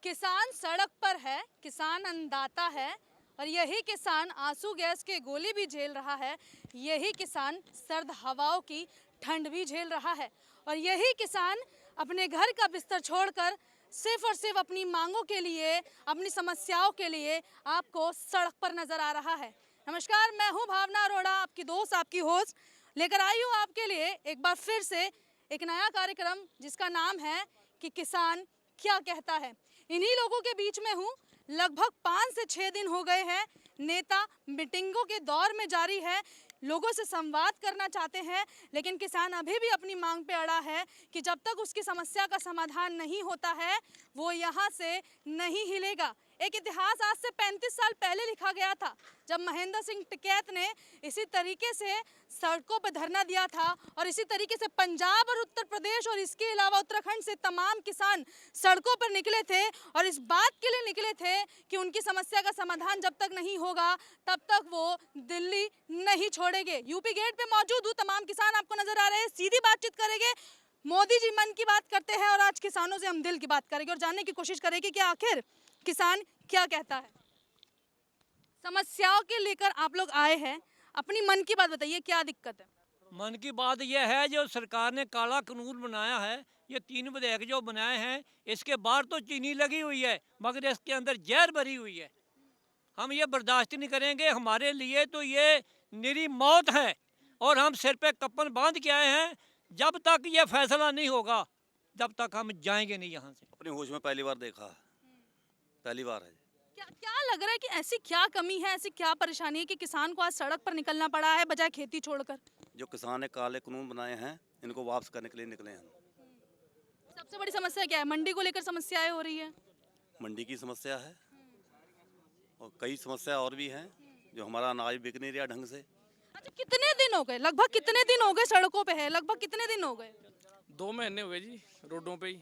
किसान सड़क पर है, किसान अन्नदाता है और यही किसान आंसू गैस के गोली भी झेल रहा है। यही किसान सर्द हवाओं की ठंड भी झेल रहा है और यही किसान अपने घर का बिस्तर छोड़कर सिर्फ और सिर्फ अपनी मांगों के लिए, अपनी समस्याओं के लिए आपको सड़क पर नजर आ रहा है। नमस्कार, मैं हूं भावना अरोड़ा, आपकी दोस्त, आपकी होस्ट, लेकर आई हूं आपके लिए एक बार फिर से एक नया कार्यक्रम जिसका नाम है कि किसान क्या कहता है। इन्हीं लोगों के बीच में हूँ। लगभग 5 से 6 दिन हो गए हैं। नेता मीटिंगों के दौर में जारी है, लोगों से संवाद करना चाहते हैं, लेकिन किसान अभी भी अपनी मांग पे अड़ा है कि जब तक उसकी समस्या का समाधान नहीं होता है वो यहाँ से नहीं हिलेगा। एक इतिहास आज से 35 साल पहले लिखा गया था, जब महेंद्र सिंह टिकैत ने इसी तरीके से सड़कों पर धरना दिया था और इसी तरीके से पंजाब और उत्तर प्रदेश और इसके अलावा उत्तराखंड से तमाम किसान सड़कों पर निकले थे और इस बात के लिए निकले थे कि उनकी समस्या का समाधान जब तक नहीं होगा तब तक वो दिल्ली नहीं छोड़ेंगे। यूपी गेट पे मौजूद हूँ, तमाम किसान आपको नजर आ रहे हैं। सीधी बातचीत करेंगे, मोदी जी मन की बात करते हैं और आज किसानों से हम दिल की बात करेंगे और जानने की कोशिश करेंगे कि आखिर किसान क्या कहता है। समस्याओं के लेकर आप लोग आए हैं, अपनी मन की बात बताइए, क्या दिक्कत है? मन की बात यह है, जो सरकार ने काला कानून बनाया है, ये 3 विधेयक जो बनाए हैं, इसके बाहर तो चीनी लगी हुई है मगर इसके अंदर जहर भरी हुई है। हम ये बर्दाश्त नहीं करेंगे। हमारे लिए तो ये निरी मौत है और हम सिर पे कप्पन बांध के आए हैं। जब तक ये फैसला नहीं होगा जब तक हम जाएंगे नहीं यहाँ से। अपने होश में पहली बार देखा है, पहली बार है। क्या क्या लग रहा है कि ऐसी क्या कमी है, ऐसी क्या परेशानी है कि किसान को आज सड़क पर निकलना पड़ा है बजाय खेती छोड़कर? जो किसान ने काले कानून बनाए हैं इनको वापस करने के लिए निकले हैं हम। सबसे बड़ी समस्या क्या है? मंडी को लेकर समस्याएं हो रही है। मंडी की समस्या है और कई समस्या और भी हैं, जो हमारा अनाज बिक नहीं रहा ढंग से। अच्छा, कितने दिन हो गए, लगभग कितने दिन हो गए सड़कों पे है? लगभग कितने दिन हो गए? 2 महीने हुए जी रोडों पे ही।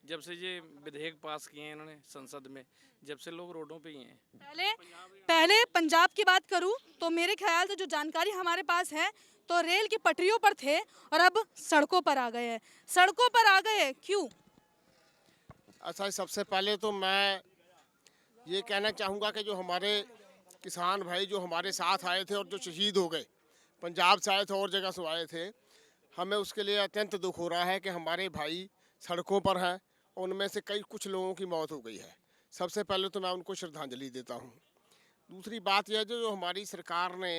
जब से ये विधेयक पास किए हैं इन्होंने संसद में, जब से लोग रोडों पे ही हैं। पहले पंजाब की बात करूं तो मेरे ख्याल से जो जानकारी हमारे पास है तो रेल की पटरियों पर थे और अब सड़कों पर आ गए हैं। सड़कों पर आ गए क्यों? अच्छा, सबसे पहले तो मैं ये कहना चाहूँगा कि जो हमारे किसान भाई जो हमारे साथ आए थे और जो शहीद हो गए, पंजाब से आए थे और जगह से आए थे, हमें उसके लिए अत्यंत दुख हो रहा है कि हमारे भाई सड़कों पर हैं। उनमें से कुछ लोगों की मौत हो गई है। सबसे पहले तो मैं उनको श्रद्धांजलि देता हूँ। दूसरी बात यह जो हमारी सरकार ने,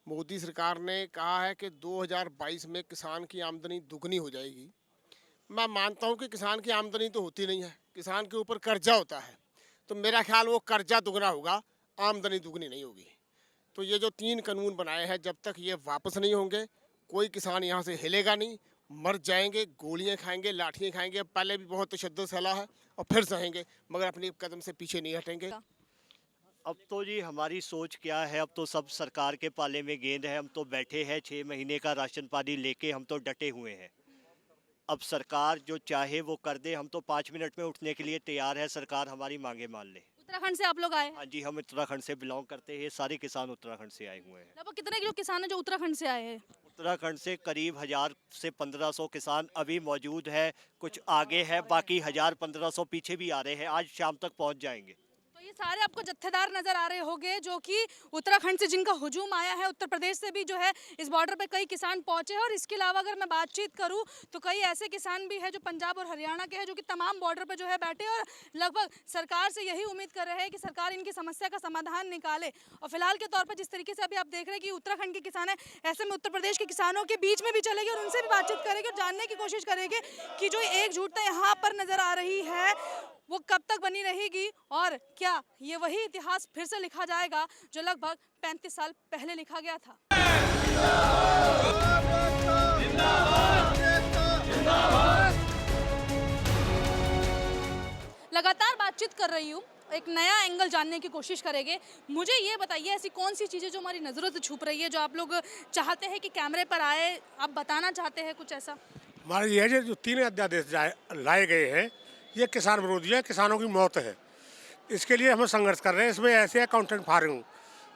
मोदी सरकार ने कहा है कि 2022 में किसान की आमदनी दुगनी हो जाएगी। मैं मानता हूँ कि किसान की आमदनी तो होती नहीं है, किसान के ऊपर कर्जा होता है, तो मेरा ख्याल वो कर्जा दुगना होगा, आमदनी दुगनी नहीं होगी। तो ये जो 3 कानून बनाए हैं, जब तक ये वापस नहीं होंगे कोई किसान यहाँ से हिलेगा नहीं। मर जाएंगे, गोलियां खाएंगे, लाठियाँ खाएंगे। पहले भी बहुत तशद्दुद सहला है और फिर सहेंगे, मगर अपने कदम से पीछे नहीं हटेंगे। अब तो जी हमारी सोच क्या है, अब तो सब सरकार के पाले में गेंद है। हम तो बैठे हैं 6 महीने का राशन पानी लेके, हम तो डटे हुए हैं। अब सरकार जो चाहे वो कर दे, हम तो 5 मिनट में उठने के लिए तैयार है, सरकार हमारी मांगे मान ले। उत्तराखंड से आप लोग आए? हाँ जी, हम उत्तराखंड से बिलोंग करते हैं, सारे किसान उत्तराखंड से आए हुए हैं। लगभग कितने किलो किसान हैं जो उत्तराखंड से आए हैं? उत्तराखंड से करीब 1000 से 1500 किसान अभी मौजूद है, कुछ आगे है, बाकी 1000-1500 पीछे भी आ रहे हैं, आज शाम तक पहुंच जाएंगे। तो ये सारे आपको जत्थेदार नजर आ रहे होंगे जो कि उत्तराखंड से जिनका हुजूम आया है। उत्तर प्रदेश से भी जो है इस बॉर्डर पे कई किसान पहुंचे हैं और इसके अलावा अगर मैं बातचीत करूं तो कई ऐसे किसान भी हैं जो पंजाब और हरियाणा के हैं जो कि तमाम बॉर्डर पे जो है बैठे और लगभग सरकार से यही उम्मीद कर रहे हैं कि सरकार इनकी समस्या का समाधान निकाले। और फिलहाल के तौर पर जिस तरीके से अभी आप देख रहे हैं कि उत्तराखंड के किसान हैं, ऐसे में उत्तर प्रदेश के किसानों के बीच में भी चलेगी और उनसे भी बातचीत करेंगे और जानने की कोशिश करेंगे कि जो एकजुटता यहाँ पर नजर आ रही है वो कब तक बनी रहेगी और क्या ये वही इतिहास फिर से लिखा जाएगा जो लगभग 35 साल पहले लिखा गया था। लगातार बातचीत कर रही हूँ, एक नया एंगल जानने की कोशिश करेंगे। मुझे ये बताइए, ऐसी कौन सी चीज़ें जो हमारी नज़रों से छुप रही है, जो आप लोग चाहते हैं कि कैमरे पर आए, आप बताना चाहते हैं कुछ ऐसा? हमारे ये जो 3 अध्यादेश लाए गए हैं ये किसान विरोधी है, किसानों की मौत है। इसके लिए हम संघर्ष कर रहे हैं। इसमें ऐसे अकाउंटेंट फार्मिंग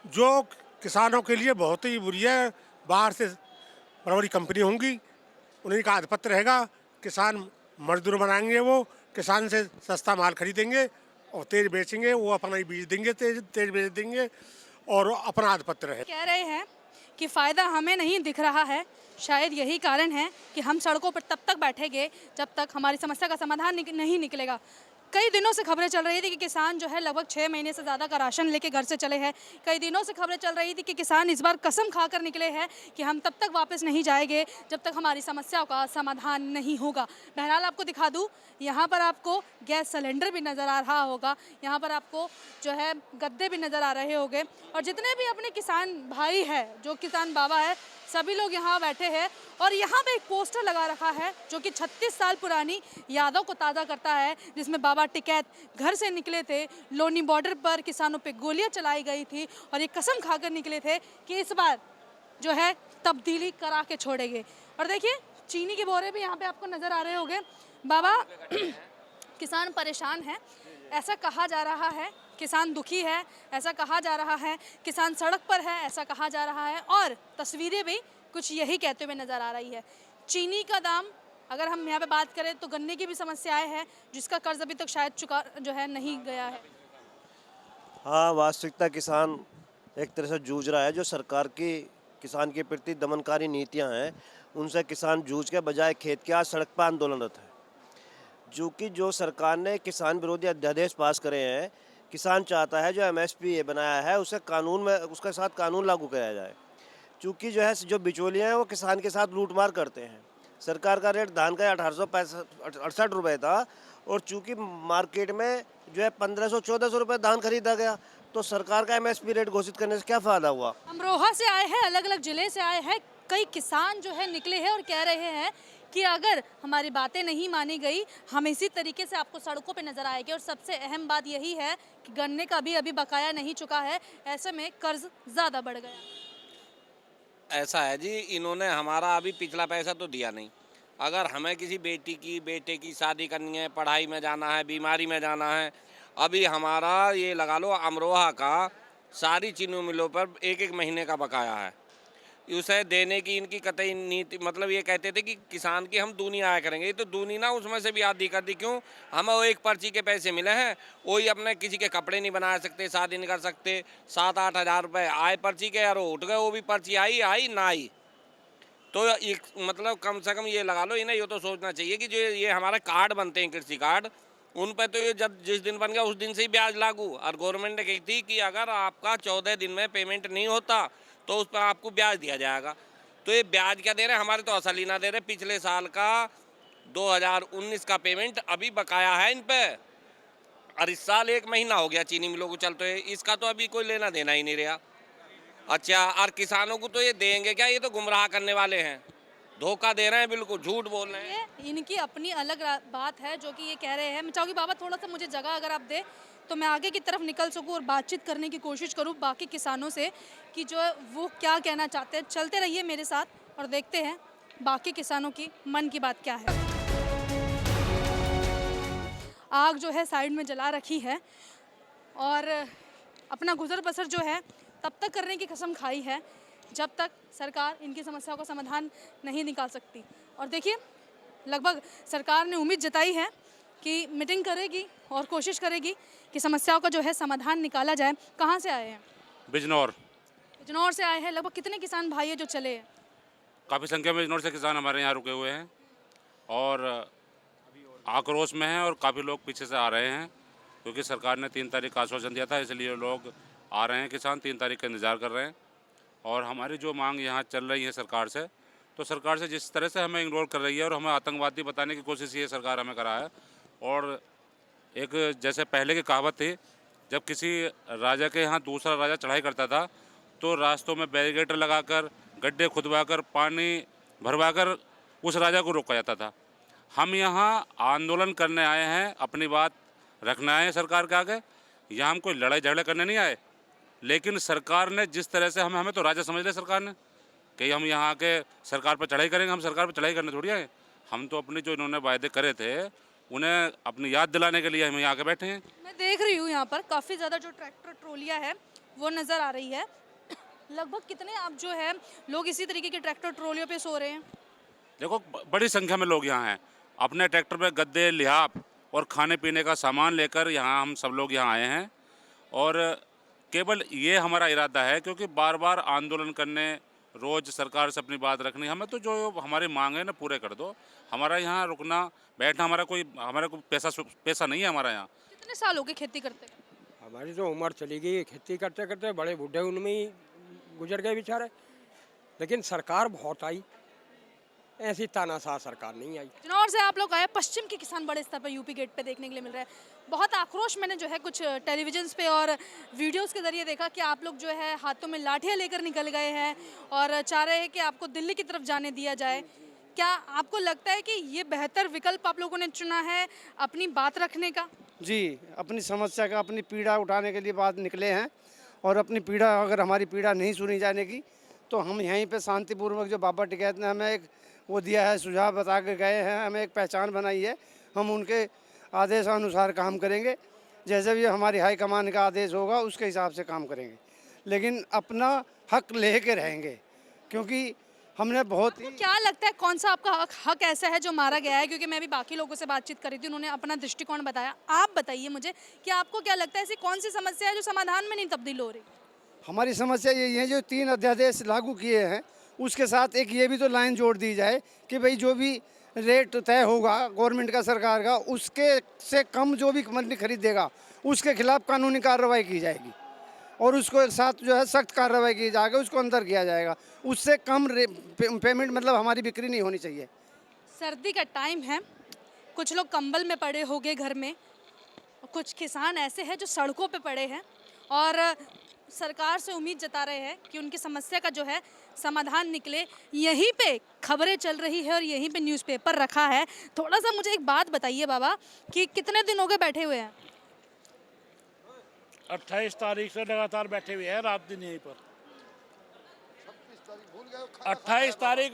जो किसानों के लिए बहुत ही बुरी है। बाहर से बड़ी बड़ी कंपनी होंगी, उन्हीं का आधिपत्य रहेगा, किसान मजदूर बनाएंगे, वो किसान से सस्ता माल खरीदेंगे और तेज बेचेंगे, वो अपना ही बीज देंगे, तेज बेच देंगे और अपना आधिपत्य रहे। कह रहे हैं कि फ़ायदा हमें नहीं दिख रहा है। शायद यही कारण है कि हम सड़कों पर तब तक बैठेंगे जब तक हमारी समस्या का समाधान नहीं निकलेगा। कई दिनों से खबरें चल रही थी कि किसान जो है लगभग 6 महीने से ज़्यादा का राशन लेके घर से चले हैं। कई दिनों से खबरें चल रही थी कि किसान इस बार कसम खाकर निकले हैं कि हम तब तक वापस नहीं जाएंगे जब तक हमारी समस्याओं का समाधान नहीं होगा। बहरहाल आपको दिखा दूँ, यहाँ पर आपको गैस सिलेंडर भी नज़र आ रहा होगा, यहाँ पर आपको जो है गद्दे भी नज़र आ रहे होंगे और जितने भी अपने किसान भाई है, जो किसान बाबा है, सभी लोग यहाँ बैठे हैं। और यहाँ पे एक पोस्टर लगा रखा है जो कि 36 साल पुरानी यादों को ताज़ा करता है, जिसमें बाबा टिकैत घर से निकले थे, लोनी बॉर्डर पर किसानों पे गोलियां चलाई गई थी और ये कसम खाकर निकले थे कि इस बार जो है तब्दीली करा के छोड़ेंगे। और देखिए चीनी के बोरे भी यहाँ पे आपको नज़र आ रहे होंगे। बाबा किसान परेशान है ऐसा कहा जा रहा है, किसान दुखी है ऐसा कहा जा रहा है, किसान सड़क पर है ऐसा कहा जा रहा है और तस्वीरें भी कुछ यही कहते हुए नज़र आ रही है। चीनी का दाम, अगर हम यहाँ पे बात करें तो गन्ने की भी समस्याएं हैं जिसका कर्ज अभी तक शायद चुका जो है नहीं गया है। हाँ, वास्तविकता किसान एक तरह से जूझ रहा है। जो सरकार की किसान के प्रति दमनकारी नीतियां हैं उनसे किसान जूझ के बजाय खेत के आज सड़क पर आंदोलनरत है। जो सरकार ने किसान विरोधी अध्यादेश पास करे हैं, किसान चाहता है जो MSP बनाया है उसे कानून में उसके साथ कानून लागू कराया जाए। चूँकि जो बिचौलिए हैं वो किसान के साथ लूटमार करते हैं। सरकार का रेट धान का 1868 रुपये था और चूँकि मार्केट में जो है 1500-1400 रुपये धान खरीदा गया, तो सरकार का MSP रेट घोषित करने से क्या फ़ायदा हुआ। अमरोहा से आए हैं, अलग अलग ज़िले से आए हैं, कई किसान जो है निकले हैं और कह रहे हैं कि अगर हमारी बातें नहीं मानी गई हम इसी तरीके से आपको सड़कों पे नज़र आएंगे। और सबसे अहम बात यही है कि गन्ने का भी अभी बकाया नहीं चुका है, ऐसे में कर्ज ज़्यादा बढ़ गया। ऐसा है जी, इन्होंने हमारा अभी पिछला पैसा तो दिया नहीं। अगर हमें किसी बेटे की शादी करनी है, पढ़ाई में जाना है, बीमारी में जाना है, अभी हमारा ये लगा लो अमरोहा का सारी चीनी मिलों पर 1-1 महीने का बकाया है। उसे देने की इनकी कतई नीति, मतलब ये कहते थे कि किसान की हम दूनी आया करेंगे, तो दूनी ना उसमें से भी आधी कर दी। क्यों? हमें वो एक पर्ची के पैसे मिले हैं, वही अपने किसी के कपड़े नहीं बना सकते, शादी नहीं कर सकते। 7-8 हज़ार रुपये आए पर्ची के, यार उठ गए, वो भी पर्ची आई ना आई। तो एक मतलब कम से कम ये लगा लो, इन्हें ये तो सोचना चाहिए कि जो ये हमारे कार्ड बनते हैं कृषि कार्ड, उन पर तो ये जब जिस दिन बन गया उस दिन से ही ब्याज लागू। और गवर्नमेंट ने कही थी कि अगर आपका 14 दिन में पेमेंट नहीं होता तो उस पर आपको ब्याज दिया जाएगा। तो ये ब्याज क्या दे रहे हैं, हमारे तो असल ही ना दे रहे। पिछले साल का 2019 का पेमेंट अभी बकाया है इन पे, और इस साल 1 महीना हो गया चीनी मिलों को चलते हुए, इसका तो अभी कोई लेना देना ही नहीं रहा। अच्छा, और किसानों को तो ये देंगे क्या? ये तो गुमराह करने वाले हैं, धोखा दे रहे हैं, बिल्कुल झूठ बोल रहे हैं। ये इनकी अपनी अलग बात है जो कि ये कह रहे हैं। मैं चाहूँगी बाबा थोड़ा सा मुझे जगह अगर आप दे तो मैं आगे की तरफ निकल सकूं और बातचीत करने की कोशिश करूं बाकी किसानों से कि जो वो क्या कहना चाहते हैं। चलते रहिए मेरे साथ और देखते हैं बाकी किसानों की मन की बात क्या है। आग जो है साइड में जला रखी है और अपना गुजर बसर जो है तब तक करने की कसम खाई है जब तक सरकार इनकी समस्याओं का समाधान नहीं निकाल सकती। और देखिए लगभग सरकार ने उम्मीद जताई है कि मीटिंग करेगी और कोशिश करेगी कि समस्याओं का जो है समाधान निकाला जाए। कहाँ से आए हैं? बिजनौर से आए हैं। लगभग कितने किसान भाई हैं जो चले हैं? काफ़ी संख्या में बिजनौर से किसान हमारे यहाँ रुके हुए हैं और आक्रोश में हैं और काफ़ी लोग पीछे से आ रहे हैं क्योंकि सरकार ने 3 तारीख का आश्वासन दिया था, इसलिए लोग आ रहे हैं। किसान 3 तारीख का इंतज़ार कर रहे हैं और हमारी जो मांग यहाँ चल रही है सरकार से, तो सरकार से जिस तरह से हमें इग्नोर कर रही है और हमें आतंकवादी बताने की कोशिश ये सरकार हमें करा है। और एक जैसे पहले की कहावत थी, जब किसी राजा के यहाँ दूसरा राजा चढ़ाई करता था तो रास्तों में बैरिकेड लगाकर, गड्ढे खुदवाकर, पानी भरवाकर उस राजा को रोका जाता था। हम यहाँ आंदोलन करने आए हैं, अपनी बात रखने आए हैं सरकार के आगे। यहाँ हम कोई लड़ाई झगड़े करने नहीं आए, लेकिन सरकार ने जिस तरह से हमें तो राजा समझ लिया सरकार ने कि हम यहाँ आके सरकार पर चढ़ाई करेंगे। हम सरकार पर चढ़ाई करने थोड़ी आए, हम तो अपने जो इन्होंने वायदे करे थे उन्हें अपनी याद दिलाने के लिए हम यहाँ आके बैठे हैं। मैं देख रही हूँ यहाँ पर काफ़ी ज़्यादा जो ट्रैक्टर ट्रोलियाँ है वो नज़र आ रही है। लगभग कितने आप जो है लोग इसी तरीके के ट्रैक्टर ट्रोलियों पे सो रहे हैं? देखो बड़ी संख्या में लोग यहाँ हैं अपने ट्रैक्टर पे गद्दे, लिहाफ और खाने पीने का सामान लेकर यहाँ हम सब लोग यहाँ आए हैं। और केवल ये हमारा इरादा है, क्योंकि बार बार आंदोलन करने, रोज़ सरकार से अपनी बात रखनी, हमें तो जो हमारी मांग है ना पूरे कर दो। हमारा यहाँ रुकना बैठना हमारा कोई पैसा नहीं है हमारा यहाँ। कितने साल हो गए खेती करते? हमारी तो उम्र चली गई है खेती करते करते, बड़े बूढ़े उनमें ही गुजर गए बेचारे। लेकिन सरकार बहुत आई, ऐसी तानाशाह सरकार नहीं आई। चुनाव से आप लोग आए, पश्चिम के किसान बड़े स्तर पर यूपी गेट पे देखने के लिए मिल रहे हैं। बहुत आक्रोश मैंने जो है कुछ टेलीविजन पे और वीडियोस के जरिए देखा कि आप लोग जो है हाथों में लाठियां लेकर निकल गए हैं और चाह रहे हैं कि आपको दिल्ली की तरफ जाने दिया जाए। क्या आपको लगता है कि ये बेहतर विकल्प आप लोगों ने चुना है अपनी बात रखने का? जी, अपनी समस्या का, अपनी पीड़ा उठाने के लिए बात निकले हैं। और अपनी पीड़ा, अगर हमारी पीड़ा नहीं सुनी जाने की तो हम यहीं पे शांतिपूर्वक, जो बाबा टिकैत ने हमें एक वो दिया है, सुझाव बता के गए हैं, हमें एक पहचान बनाई है, हम उनके आदेशानुसार काम करेंगे। जैसे भी हमारी हाई कमान का आदेश होगा उसके हिसाब से काम करेंगे, लेकिन अपना हक ले के रहेंगे। क्योंकि हमने बहुत ही, क्या लगता है कौन सा आपका हक ऐसा है जो मारा गया है? क्योंकि मैं भी बाकी लोगों से बातचीत करी थी, उन्होंने अपना दृष्टिकोण बताया। आप बताइए मुझे कि आपको क्या लगता है ऐसी कौन सी समस्या है जो समाधान में नहीं तब्दील हो रही? हमारी समस्या यही है, जो 3 अध्यादेश लागू किए हैं उसके साथ एक ये भी तो लाइन जोड़ दी जाए कि भाई जो भी रेट तय होगा गवर्नमेंट का, सरकार का, उसके से कम जो भी मंडी खरीदेगा उसके खिलाफ कानूनी कार्रवाई की जाएगी और उसको साथ जो है सख्त कार्रवाई की जाएगी, उसको अंदर किया जाएगा। उससे कम पेमेंट, मतलब हमारी बिक्री नहीं होनी चाहिए। सर्दी का टाइम है, कुछ लोग कंबल में पड़े होंगे घर में, कुछ किसान ऐसे हैं जो सड़कों पे पड़े हैं और सरकार से उम्मीद जता रहे हैं कि उनकी समस्या का जो है समाधान निकले। यहीं पे खबरें चल रही है और यहीं पे न्यूज़पेपर रखा है। थोड़ा सा मुझे एक बात बताइए बाबा कि कितने दिन हो गए बैठे हुए हैं? 28 तारीख से लगातार बैठे हुए हैं, रात दिन यहीं पर। 28 तारीख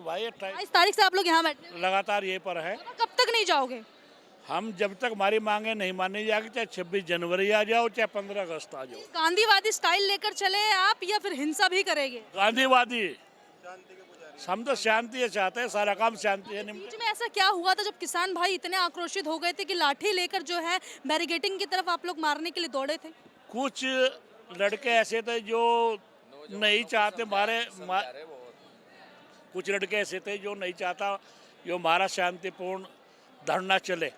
भाई, 22 तारीख से आप लोग यहाँ बैठे लगातार यहीं पर है। कब तक नहीं जाओगे? हम जब तक हमारी मांगे नहीं मानी जाएगी, चाहे 26 जनवरी आ जाओ, चाहे 15 अगस्त आ जाओ। गांधीवादी स्टाइल लेकर चले आप या फिर हिंसा भी करेंगे? गांधीवादी, हम तो शांति चाहते हैं, सारा काम शांति है। बीच में ऐसा क्या हुआ था जब किसान भाई इतने आक्रोशित हो गए थे कि लाठी लेकर जो है बैरिकेडिंग की तरफ आप लोग मारने के लिए दौड़े थे? कुछ लड़के ऐसे थे जो नहीं चाहते कुछ लड़के ऐसे थे जो नहीं चाहता जो हमारा शांतिपूर्ण धरना चले,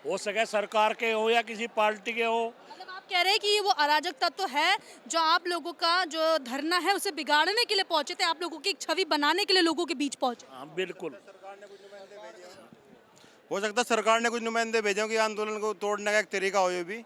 हो सके सरकार के हो या किसी पार्टी के हो। मतलब आप कह रहे हैं कि ये वो अराजक तत्व है जो आप लोगों का जो धरना है उसे बिगाड़ने के लिए पहुंचे थे, आप लोगों की एक छवि बनाने के लिए लोगों के बीच पहुंचे? हाँ बिल्कुल। हो सकता है सरकार ने कुछ नुमाइंदे भेजे हो कि आंदोलन को तोड़ने का एक तरीका हो, ये भी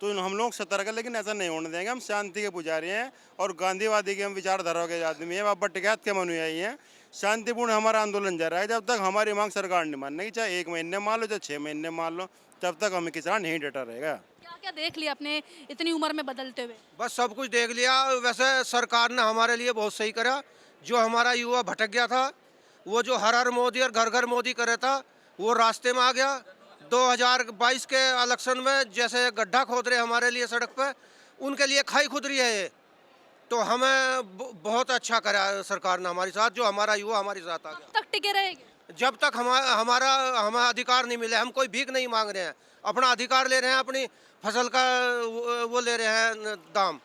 तो हम लोग सतर्क है, लेकिन ऐसा नहीं होने देंगे। हम शांति के पुजारी हैं और गांधीवादी के हम विचारधारा के आदमी हैं, बाबा टिकैत के अनुयायी हैं। शांतिपूर्ण हमारा आंदोलन जा रहा है। जब तक हमारी मांग सरकार नहीं मानेगी, चाहे 1 महीने मान लो, चाहे 6 महीने मान लो, तब तक हमें किसान नहीं डटा रहेगा। क्या क्या देख लिया अपने इतनी उम्र में बदलते हुए? बस सब कुछ देख लिया। वैसे सरकार ने हमारे लिए बहुत सही करा। जो हमारा युवा भटक गया था, वो जो हर हर मोदी और घर घर मोदी करे था, वो रास्ते में आ गया। 2022 के इलेक्शन में जैसे गड्ढा खोद रहे हमारे लिए सड़क पे, उनके लिए खाई खुद रही है ये। तो हमें बहुत अच्छा करा सरकार ने हमारे साथ, जो हमारा युवा हमारे साथ आ गया। कब तक टिके रहेंगे? जब तक हमें अधिकार नहीं मिले। हम कोई भीख नहीं मांग रहे हैं, अपना अधिकार ले रहे हैं, अपनी फसल का वो ले रहे हैं दाम।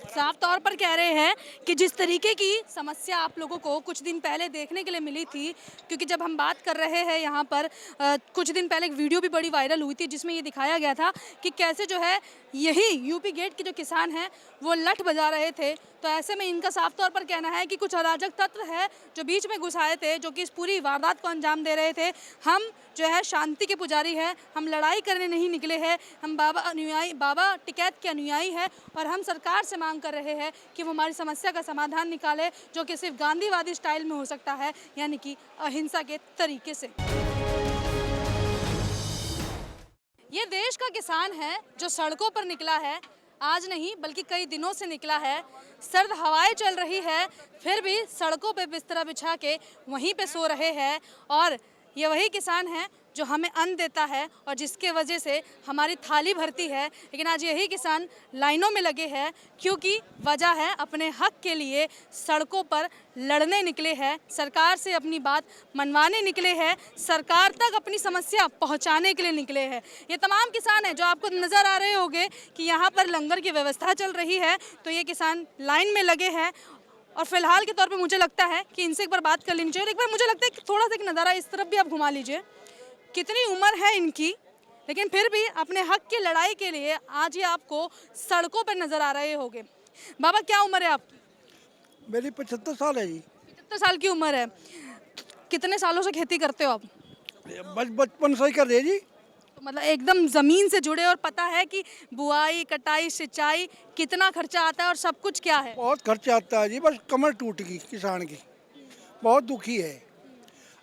साफ तौर पर कह रहे हैं कि जिस तरीके की समस्या आप लोगों को कुछ दिन पहले देखने के लिए मिली थी, क्योंकि जब हम बात कर रहे हैं यहाँ पर कुछ दिन पहले एक वीडियो भी बड़ी वायरल हुई थी जिसमें ये दिखाया गया था कि कैसे जो है यही यूपी गेट के जो किसान हैं वो लठ बजा रहे थे। तो ऐसे में इनका साफ तौर पर कहना है कि कुछ अराजक तत्व है जो बीच में घुस आए थे, जो कि इस पूरी वारदात को अंजाम दे रहे थे। हम जो है शांति के पुजारी हैं, हम लड़ाई करने नहीं निकले हैं, हम बाबा टिकैत के अनुयायी हैं और हम सरकार से मांग कर रहे हैं कि वो हमारी समस्या का समाधान निकाले, जो कि सिर्फ गांधीवादी स्टाइल में हो सकता है, यानी कि अहिंसा के तरीके से। ये देश का किसान है जो सड़कों पर निकला है, आज नहीं बल्कि कई दिनों से निकला है। सर्द हवाएं चल रही है, फिर भी सड़कों पे बिस्तरा बिछा के वहीं पे सो रहे हैं। और ये वही किसान हैं जो हमें अन्न देता है और जिसके वजह से हमारी थाली भरती है। लेकिन आज यही किसान लाइनों में लगे हैं क्योंकि वजह है अपने हक के लिए सड़कों पर लड़ने निकले हैं, सरकार से अपनी बात मनवाने निकले हैं, सरकार तक अपनी समस्या पहुंचाने के लिए निकले हैं। ये तमाम किसान हैं जो आपको नज़र आ रहे होंगे कि यहाँ पर लंगर की व्यवस्था चल रही है, तो ये किसान लाइन में लगे हैं। और फिलहाल के तौर पे मुझे लगता है कि इनसे एक बार बात कर लेनी चाहिए। और एक बार मुझे लगता है कि थोड़ा सा एक नज़ारा इस तरफ भी आप घुमा लीजिए, कितनी उम्र है इनकी, लेकिन फिर भी अपने हक की लड़ाई के लिए आज ही आपको सड़कों पर नज़र आ रहे होंगे। बाबा क्या उम्र है आपकी? मेरी 75 साल है जी। 75 साल की उम्र है। कितने सालों से खेती करते हो आप? बचपन से ही कर रहे जी। तो मतलब एकदम ज़मीन से जुड़े और पता है कि बुआई, कटाई, सिंचाई कितना खर्चा आता है और सब कुछ क्या है? बहुत खर्चा आता है जी, बस कमर टूट गई किसान की, बहुत दुखी है।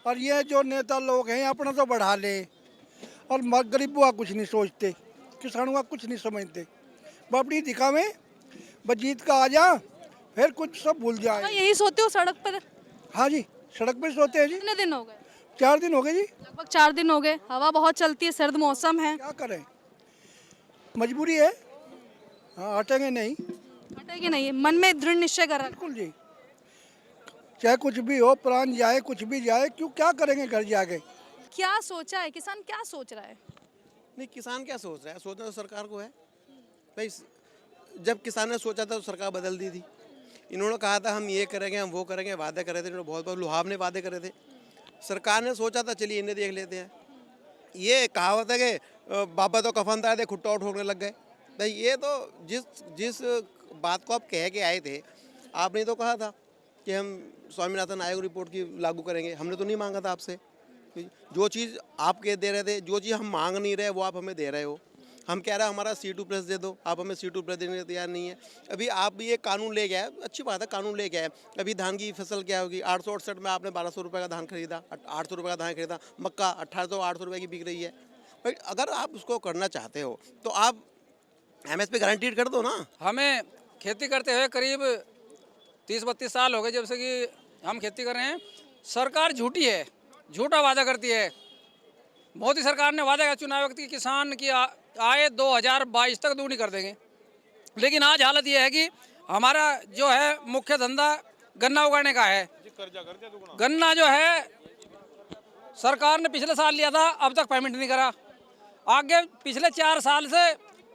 और ये जो नेता लोग हैं अपना तो बढ़ा ले और गरीबों का कुछ नहीं सोचते, किसानों का कुछ नहीं समझते, वो अपनी दिखावे बजीत का आ जा फिर कुछ सब भूल जाए। तो यही सोते हो सड़क पर? हाँ जी, सड़क पर सोते हैं जी। कितने दिन हो गए? 4 दिन हो गए जी। लगभग 4 दिन हो गए। हवा बहुत चलती है, सर्द मौसम है, क्या करें, मजबूरी है। हाँ, हटेंगे नहीं। हटेंगे नहीं, मन में दृढ़ निश्चय कर रखा है। बिल्कुल जी, चाहे कुछ भी हो, प्राण जाए, कुछ भी जाए, क्यों क्या करेंगे घर जाके। क्या सोचा है किसान, क्या सोच रहा है? नहीं, किसान क्या सोच रहा है, सोचना तो सरकार को है भाई। जब किसान ने सोचा था तो सरकार बदल दी थी। इन्होंने कहा था हम ये करेंगे, हम वो करेंगे, वादे करे थे, इन्होंने बहुत बहुत लुहावने वादे करे थे। सरकार ने सोचा था चलिए इन्हें देख लेते हैं। ये कहावत है कि बाबा तो कफन था थे खुट्टा ठोकने लग गए। भाई ये तो जिस बात को आप कह के आए थे, आपने तो कहा था कि हम स्वामीनाथन आयोग रिपोर्ट की लागू करेंगे। हमने तो नहीं मांगा था आपसे। जो चीज़ आप कह दे रहे थे, जो चीज़ हम मांग नहीं रहे वो आप हमें दे रहे हो। हम कह रहे हैं हमारा C2+ दे दो, आप हमें C2+ देने के तैयार नहीं है। अभी आप भी ये कानून ले गया है, अच्छी बात है, कानून ले गया है। अभी धान की फसल क्या होगी, 868 में आपने 1200 रुपये का धान खरीदा, 800 रुपये का धान खरीदा, मक्का 1800-800 रुपये की बिक रही है। भाई अगर आप उसको करना चाहते हो तो आप MSP गारंटीड कर दो ना। हमें खेती करते हुए करीब 30-32 साल हो गए जब से कि हम खेती कर रहे हैं। सरकार झूठी है, झूठा वादा करती है। मोदी सरकार ने वादा किया चुनाव वक्त की किसान की आय 2022 तक दुगनी कर देंगे, लेकिन आज हालत ये है कि हमारा जो है मुख्य धंधा गन्ना उगाने का है। गन्ना जो है सरकार ने पिछले साल लिया था, अब तक पेमेंट नहीं करा। आगे पिछले 4 साल से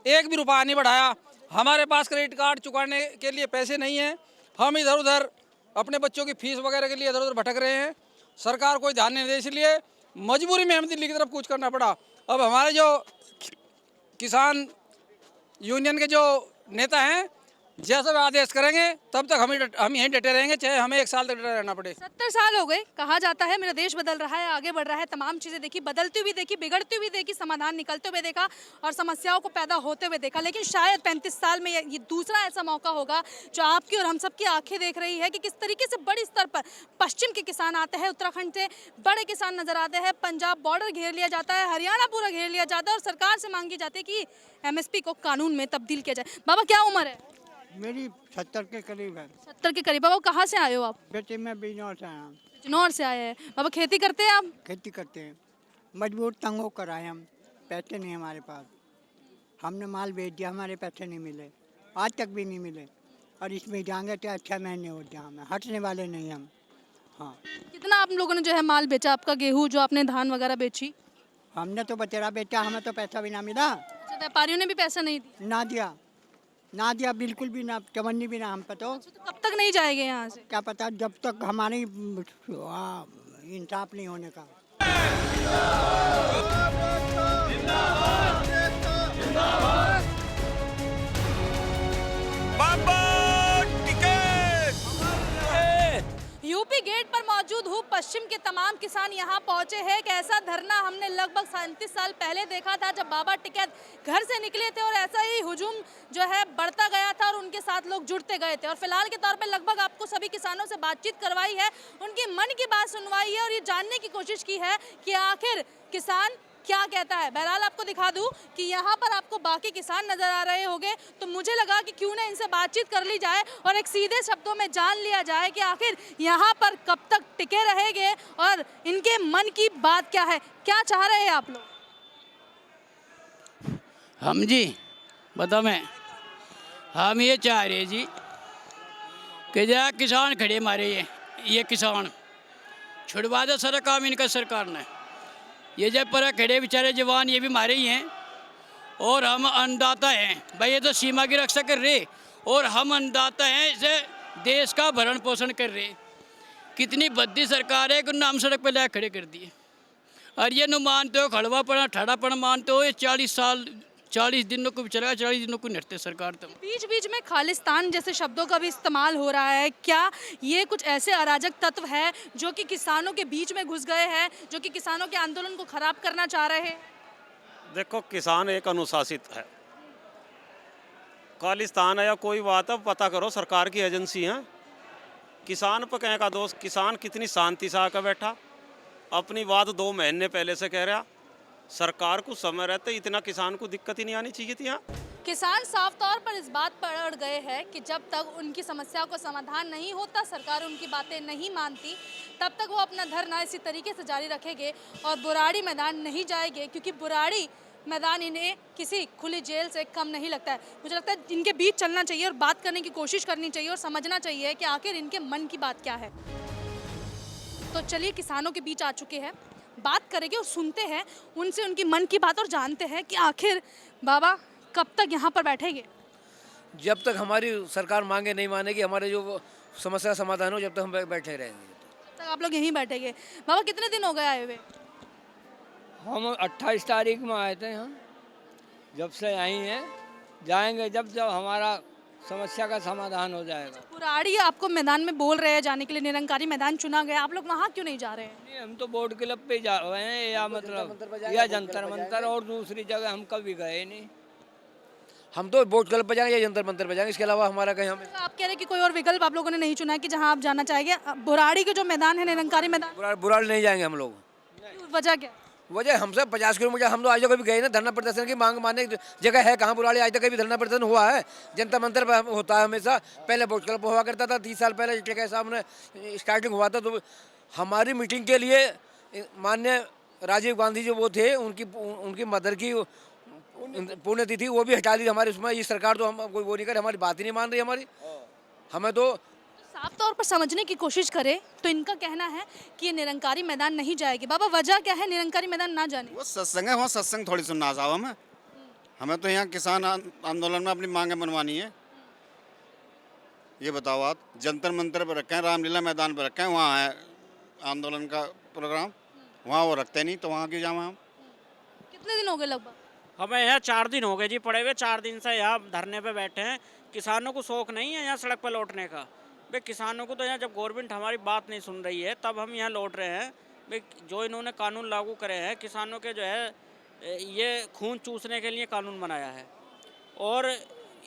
एक भी रुपया नहीं बढ़ाया। हमारे पास क्रेडिट कार्ड चुकाने के लिए पैसे नहीं हैं। हम इधर उधर अपने बच्चों की फीस वगैरह के लिए इधर उधर भटक रहे हैं। सरकार कोई ध्यान नहीं दे, इसलिए मजबूरी में हमें दिल्ली की तरफ कूच करना पड़ा। अब हमारे जो किसान यूनियन के जो नेता हैं जैसा वे आदेश करेंगे तब तक हम यहीं डटे रहेंगे, चाहे हमें 1 साल तक डटे रहना पड़े। 70 साल हो गए। कहा जाता है मेरा देश बदल रहा है, आगे बढ़ रहा है, तमाम चीज़ें देखी, बदलती हुई देखी, बिगड़ती हुई देखी, समाधान निकलते हुए देखा और समस्याओं को पैदा होते हुए देखा। लेकिन शायद 35 साल में ये दूसरा ऐसा मौका होगा जो आपकी और हम सब की आंखें देख रही है कि किस तरीके से बड़ी स्तर पर पश्चिम के किसान आते हैं, उत्तराखंड से बड़े किसान नजर आते हैं, पंजाब बॉर्डर घेर लिया जाता है, हरियाणा पूरा घेर लिया जाता है और सरकार से मांगी जाती है कि MSP को कानून में तब्दील किया जाए। बाबा क्या उम्र है? मेरी 70 के करीब है। 70 के करीब। बाबा कहाँ से आए हो आप? बेटे मैं बिजनौर से आया हूँ। बिजनौर से आए हैं। बाबा खेती करते हैं आप? खेती करते हैं, मजबूर तंग होकर आए हम, पैसे नहीं हमारे पास। हमने माल बेच दिया, हमारे पैसे नहीं मिले, आज तक भी नहीं मिले। और इसमें जाएंगे तो 6 महीने हो जाए, हमें हटने वाले नहीं हम। हाँ। कितना आप लोगों ने जो है माल बेचा? आपका गेहूँ जो आपने धान वगैरह बेची? हमने तो बतेरा बेचा, हमें तो पैसा भी ना मिला। व्यापारियों ने भी पैसा नहीं दिया? ना दिया बिल्कुल भी ना, चवन्नी भी ना हम पे। तो कब तक नहीं जाएंगे यहाँ से? क्या पता, जब तक हमारी इंसाफ नहीं होने का। यूपी गेट पर मौजूद हूँ। पश्चिम के तमाम किसान यहाँ पहुँचे हैं। एक ऐसा धरना हमने लगभग 37 साल पहले देखा था जब बाबा टिकैत घर से निकले थे और ऐसा ही हुजूम जो है बढ़ता गया था और उनके साथ लोग जुड़ते गए थे। और फिलहाल के तौर पे लगभग आपको सभी किसानों से बातचीत करवाई है, उनकी मन की बात सुनवाई है और ये जानने की कोशिश की है कि आखिर किसान क्या कहता है। बहरहाल आपको दिखा दूं कि यहाँ पर आपको बाकी किसान नजर आ रहे होंगे, तो मुझे लगा कि क्यों ना इनसे बातचीत कर ली जाए और एक सीधे शब्दों में जान लिया जाए कि आखिर यहाँ पर कब तक टिके रहेंगे और इनके मन की बात क्या है। क्या चाह रहे हैं आप लोग? हम जी बताओ, मैं हम ये चाह रहे जी कि जरा किसान खड़े मारे, ये किसान छुड़वा दे सारा काम इनका सरकार ने। ये जब पर खड़े बेचारे जवान ये भी मारे ही हैं, और हम अन्नदाता हैं भाई, ये तो सीमा की रक्षा कर रहे और हम अन्नदाता हैं, इसे देश का भरण पोषण कर रहे। कितनी भद्दी सरकार है कि उन्होंने हम सड़क पर ला खड़े कर दिए। और ये न मानते हो खड़वापना ठाड़ापना मानते हो, ये 40 दिनों को चलेगा, 40 दिनों को नटते सरकार। तो बीच बीच में खालिस्तान जैसे शब्दों का भी इस्तेमाल हो रहा है। क्या ये कुछ ऐसे अराजक तत्व है जो कि किसानों के बीच में घुस गए हैं, जो कि किसानों के आंदोलन को खराब करना चाह रहे हैं? देखो, किसान एक अनुशासित है, खालिस्तान है या कोई बात है, पता करो, सरकार की एजेंसी है। किसान पर कहें का दोस्त, किसान कितनी शांति से आकर बैठा, अपनी बात 2 महीने पहले से कह रहा। सरकार को समय रहते इतना किसान को दिक्कत ही नहीं आनी चाहिए थी। यहाँ किसान साफ तौर पर इस बात पर अड़ गए हैं कि जब तक उनकी समस्या को समाधान नहीं होता, सरकार उनकी बातें नहीं मानती, तब तक वो अपना धरना इसी तरीके से जारी रखेंगे और बुराड़ी मैदान नहीं जाएंगे, क्योंकि बुराड़ी मैदान इन्हें किसी खुली जेल से कम नहीं लगता है। मुझे लगता है इनके बीच चलना चाहिए और बात करने की कोशिश करनी चाहिए और समझना चाहिए कि आखिर इनके मन की बात क्या है। तो चलिए, किसानों के बीच आ चुके हैं, बात करेंगे और सुनते हैं उनसे उनकी मन की बात और जानते हैं कि आखिर बाबा कब तक यहाँ पर बैठेंगे। जब तक हमारी सरकार मांगे नहीं मानेगी, हमारे जो समस्या का समाधान हो, जब तक हम बैठे रहेंगे। तब तक आप लोग यहीं बैठेंगे। बाबा कितने दिन हो गए आए हुए? हम 28 तारीख में आए थे यहाँ, जब से यहीं हैं, जाएंगे जब हमारा समस्या का समाधान हो जाएगा। बुराड़ी आपको मैदान में बोल रहे हैं जाने के लिए, निरंकारी मैदान चुना गया, आप लोग वहाँ क्यों नहीं जा रहे हैं? नहीं, हम तो बोर्ड क्लब पे जा रहे हैं, या मतलब या जंतर मंतर, और दूसरी जगह हम कभी गए नहीं। हम तो बोट क्लब पे जाएंगे या जंतर मंतर पे जाएंगे, इसके अलावा हमारा कहीं हम। आप कह रहे हैं कि कोई और विकल्प आप लोगों ने नहीं चुना है कि जहाँ आप जाना चाहेंगे? बुराड़ी के जो मैदान है, निरंकारी मैदान, बुराड़ी नहीं जाएंगे हम लोग। वजह क्या? वजह हमसे 50 किलोमीटर, हम तो आज तक कभी गए ना। धरना प्रदर्शन की मांग मानने की जगह है कहाँ? बुराड़ी आज तक कभी धरना प्रदर्शन हुआ है? जनता मंत्र पर होता है हमेशा, पहले बोट क्लब हुआ करता था। 30 साल पहले टिकैत साहब ने स्टार्टिंग हुआ था, तो हमारी मीटिंग के लिए माननीय राजीव गांधी जो वो थे, उनकी मदर की पुण्यतिथि वो भी हटा ली हमारे उसमें। ये सरकार तो हम कोई वो नहीं करे, हमारी बात ही नहीं मान रही हमारी। हमें तो साफ तौर पर समझने की कोशिश करें तो इनका कहना है कि ये निरंकारी मैदान नहीं जाएगी। बाबा वजह क्या है निरंकारी मैदान ना जाने? वो सत्संग है, वहाँ सत्संग थोड़ी सुनना साहब हमें तो यहाँ किसान आंदोलन में अपनी मांगें मनवानी है। ये बताओ, आप जंतर मंतर पर रखें, रामलीला मैदान पर रखें, वहाँ है आंदोलन का प्रोग्राम, वहाँ वो रखते नहीं, तो वहाँ क्यों जाएं हम? कितने दिन हो गए लगभग? हमें यहाँ 4 दिन हो गए जी पड़े हुए, 4 दिन से यहाँ धरने पे बैठे हैं। किसानों को शौक नहीं है यहाँ सड़क पर लौटने का। भाई किसानों को तो यहाँ जब गवर्नमेंट हमारी बात नहीं सुन रही है, तब हम यहाँ लौट रहे हैं। भाई जो इन्होंने कानून लागू करे हैं, किसानों के जो है ये खून चूसने के लिए कानून बनाया है, और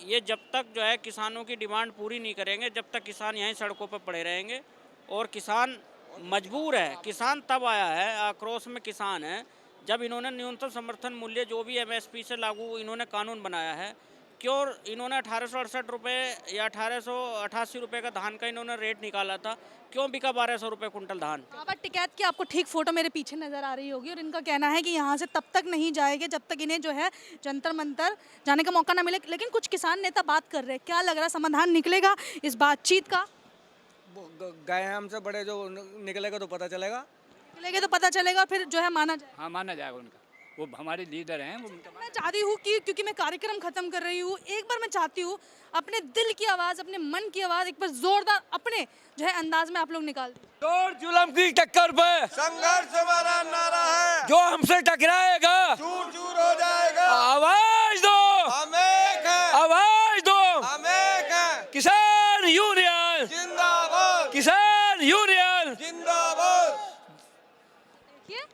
ये जब तक जो है किसानों की डिमांड पूरी नहीं करेंगे, जब तक किसान यहीं सड़कों पर पड़े रहेंगे। और किसान मजबूर है, किसान तब आया है, आक्रोश में किसान है, जब इन्होंने न्यूनतम समर्थन मूल्य जो भी MSP से लागू इन्होंने कानून बनाया है। क्यों इन्होंने 1868 रुपये या 1888 रुपये का धान का इन्होंने रेट निकाला था, क्यों बिका 1200 रुपये कुंटल धान? बाबा टिकैत की आपको ठीक फोटो मेरे पीछे नजर आ रही होगी, और इनका कहना है कि यहाँ से तब तक नहीं जाएंगे जब तक इन्हें जो है जंतर मंतर जाने का मौका ना मिले। लेकिन कुछ किसान नेता बात कर रहे हैं, क्या लग रहा है समाधान निकलेगा इस बातचीत का? गए हैं हमसे बड़े, जो निकलेगा तो पता चलेगा। निकलेगा तो पता चलेगा, फिर जो है माना जाए। हाँ, माना जाएगा उनका, वो हमारे लीडर हैं। मैं चाहती हूँ कि क्योंकि मैं कार्यक्रम खत्म कर रही हूँ, एक बार मैं चाहती हूँ अपने दिल की आवाज़, अपने मन की आवाज़ एक बार जोरदार अपने जो है अंदाज में आप लोग निकाल दें। जोर जुल्म की टक्कर पे संघर्ष हमारा नारा है, जो हमसे टकराएगा चूर चूर हो जाएगा। आवाज दो, हम एक हैं, आवाज दो, हम एक हैं। किसान यूनियन जिंदाबाद, किसान यूनियन जिंदाबाद। देखिए,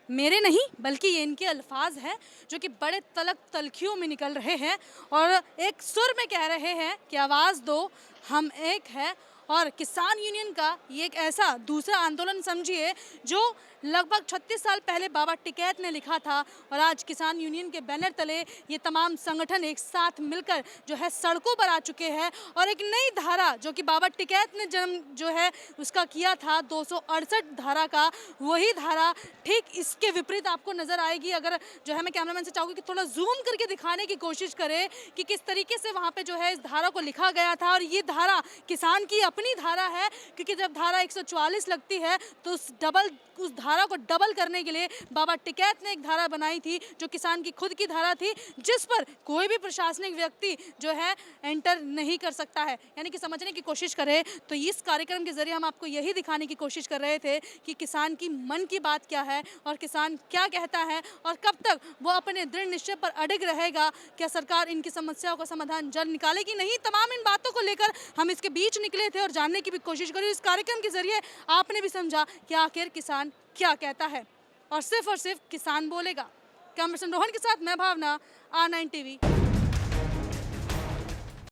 मेरे नहीं बल्कि ये इनके अल्फाज हैं जो कि बड़े तलक तलखियों में निकल रहे हैं और एक सुर में कह रहे हैं कि आवाज़ दो, हम एक हैं और किसान यूनियन का ये एक ऐसा दूसरा आंदोलन समझिए जो लगभग 36 साल पहले बाबा टिकैत ने लिखा था और आज किसान यूनियन के बैनर तले ये तमाम संगठन एक साथ मिलकर जो है सड़कों पर आ चुके हैं और एक नई धारा जो कि बाबा टिकैत ने जन्म जो है उसका किया था 268 धारा का, वही धारा ठीक इसके विपरीत आपको नजर आएगी। अगर जो है मैं कैमरामैन से चाहूँगी कि थोड़ा जूम करके दिखाने की कोशिश करें कि किस तरीके से वहाँ पे जो है इस धारा को लिखा गया था। और ये धारा किसान की अपनी धारा है, क्योंकि जब धारा 144 लगती है तो उस धारा को डबल करने के लिए बाबा टिकैत ने एक धारा बनाई थी जो किसान की खुद की धारा थी, जिस पर कोई भी प्रशासनिक व्यक्ति जो है एंटर नहीं कर सकता है। यानी कि समझने की कोशिश करें तो इस कार्यक्रम के जरिए हम आपको यही दिखाने की कोशिश कर रहे थे कि किसान की मन की बात क्या है और किसान क्या कहता है और कब तक वो अपने दृढ़ निश्चय पर अडिग रहेगा। क्या सरकार इनकी समस्याओं का समाधान जल्द निकालेगी? नहीं। तमाम इन बातों को लेकर हम इसके बीच निकले थे और जानने की भी कोशिश करी। इस कार्यक्रम के जरिए आपने भी समझा कि आखिर किसान क्या कहता है और सिर्फ किसान बोलेगा। कैमरा पर्सन रोहन के साथ मैं भावना, R9 TV।